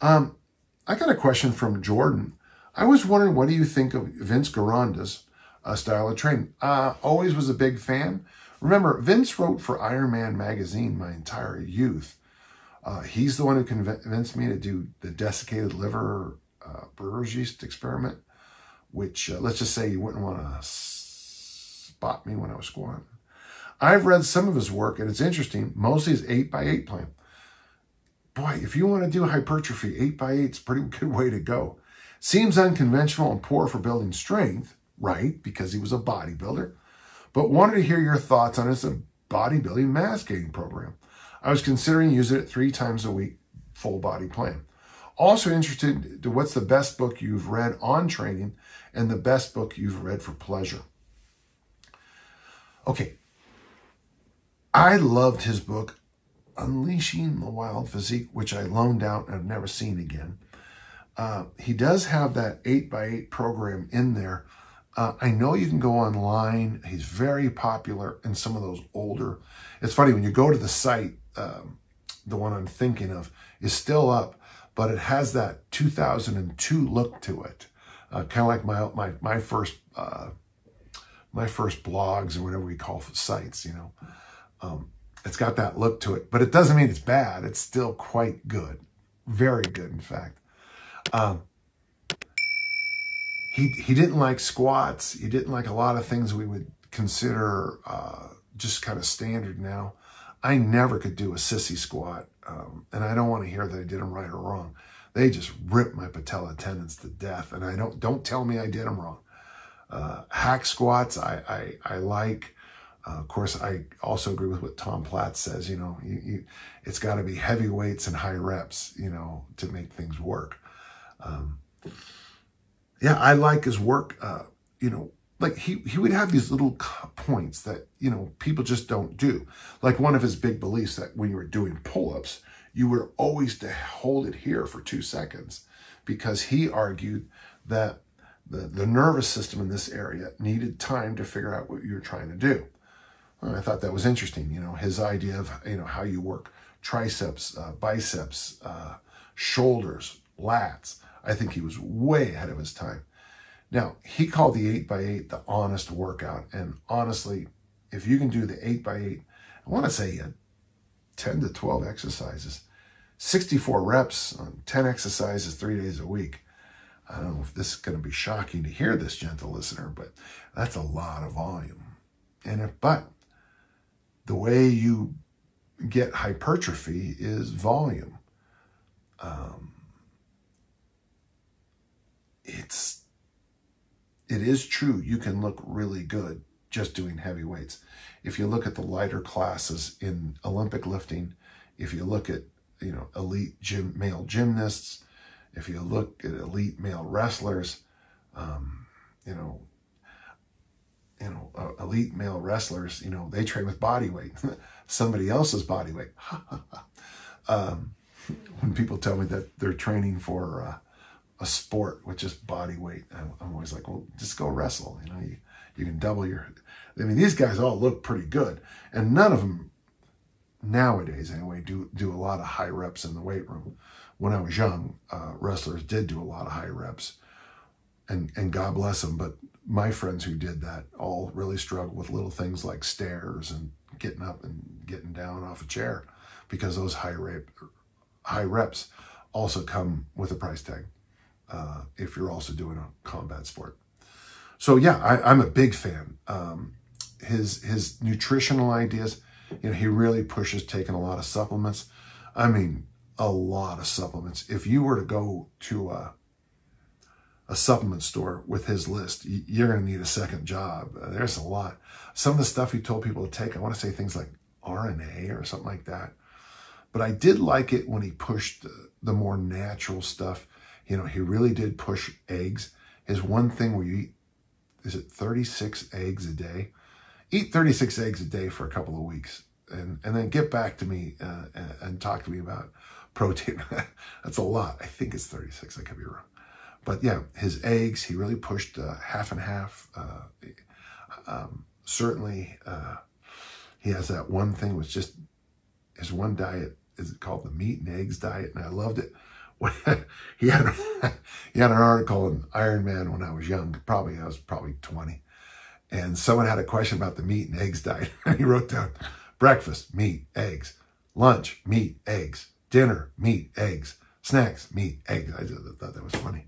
I got a question from Jordan. I was wondering, what do you think of Vince Gironda's style of training? Always was a big fan. Remember, Vince wrote for Iron Man magazine my entire youth. He's the one who convinced me to do the desiccated liver brewer's yeast experiment, which let's just say you wouldn't want to spot me when I was squatting. I've read some of his work, and it's interesting, mostly his 8x8 plan. Boy, if you want to do hypertrophy, 8x8 is a pretty good way to go. Seems unconventional and poor for building strength, right? Because he was a bodybuilder. But wanted to hear your thoughts on his bodybuilding mass gaining program. I was considering using it 3 times a week, full body plan. Also interested to what's the best book you've read on training and the best book you've read for pleasure. Okay. I loved his book, Unleashing the Wild Physique, which I loaned out and I've never seen again. He does have that 8x8 program in there. I know you can go online. He's very popular in some of those older. It's funny, when you go to the site, the one I'm thinking of is still up, but it has that 2002 look to it. Kind of like my first blogs or whatever we call sites, you know. It's got that look to it, but it doesn't mean it's bad. It's still quite good. Very good, in fact. He didn't like squats. He didn't like a lot of things we would consider just kind of standard now. I never could do a sissy squat, and I don't want to hear that I did them right or wrong. They just ripped my patella tendons to death, and I don't tell me I did them wrong. Hack squats, I like. Of course, I also agree with what Tom Platz says. You know, it's got to be heavy weights and high reps, you know, to make things work. Yeah, I like his work. You know, like he would have these little points that, you know, people just don't do. Like one of his big beliefs that when you were doing pull-ups, you were always to hold it here for 2 seconds, because he argued that the nervous system in this area needed time to figure out what you were trying to do. And I thought that was interesting, you know, his idea of, you know, how you work triceps, biceps, shoulders, lats. I think he was way ahead of his time. Now, he called the 8x8 the honest workout. And honestly, if you can do the 8x8, I want to say 10 to 12 exercises, 64 reps on 10 exercises 3 days a week. I don't know if this is going to be shocking to hear this, gentle listener, but that's a lot of volume. But the way you get hypertrophy is volume. It is true, you can look really good just doing heavy weights. If you look at the lighter classes in Olympic lifting, if you look at, you know, elite male gymnasts, if you look at elite male wrestlers, elite male wrestlers, you know, they train with body weight, somebody else's body weight. When people tell me that they're training for a sport with just body weight, I'm always like, well, just go wrestle. You know, you can double your. I mean, these guys all look pretty good, and none of them nowadays anyway do a lot of high reps in the weight room. When I was young, wrestlers did do a lot of high reps, and God bless them. But my friends who did that all really struggled with little things like stairs and getting up and getting down off a chair, because those high reps also come with a price tag if you're also doing a combat sport. So yeah, I'm a big fan. His nutritional ideas, you know, he really pushes taking a lot of supplements. I mean, a lot of supplements. If you were to go to a supplement store with his list, you're going to need a second job. There's a lot. Some of the stuff he told people to take, I want to say things like RNA or something like that. But I did like it when he pushed the more natural stuff. You know, he really did push eggs. His one thing where you eat, is it 36 eggs a day? Eat 36 eggs a day for a couple of weeks, and then get back to me and talk to me about protein. That's a lot. I think it's 36. I could be wrong. But yeah, his eggs, he really pushed half and half. Certainly, he has that one thing was just his one diet is called the meat and eggs diet. And I loved it he had an article in Iron Man when I was young. I was probably 20. And someone had a question about the meat and eggs diet. And he wrote down, breakfast, meat, eggs. Lunch, meat, eggs. Dinner, meat, eggs. Snacks, meat, eggs. I just thought that was funny.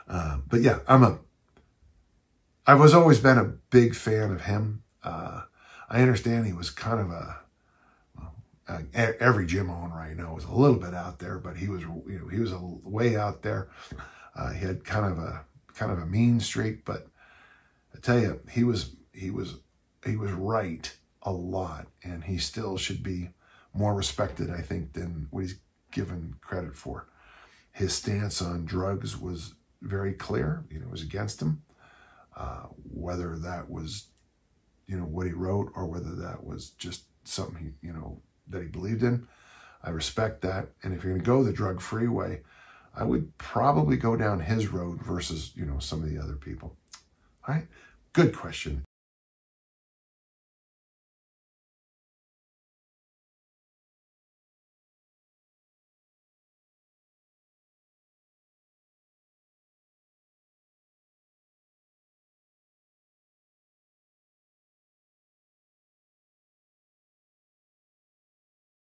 But yeah, I've always been a big fan of him. I understand he was kind of every gym owner I know was a little bit out there, but he was way out there. He had kind of a mean streak, but I tell you, he was right a lot, and he still should be more respected, I think, than what he's given credit for. His stance on drugs was very clear. It was against him. Whether that was, what he wrote, or whether that was just something that he believed in, I respect that. And if you're going to go the drug-free way, I would probably go down his road versus, some of the other people. All right, good question.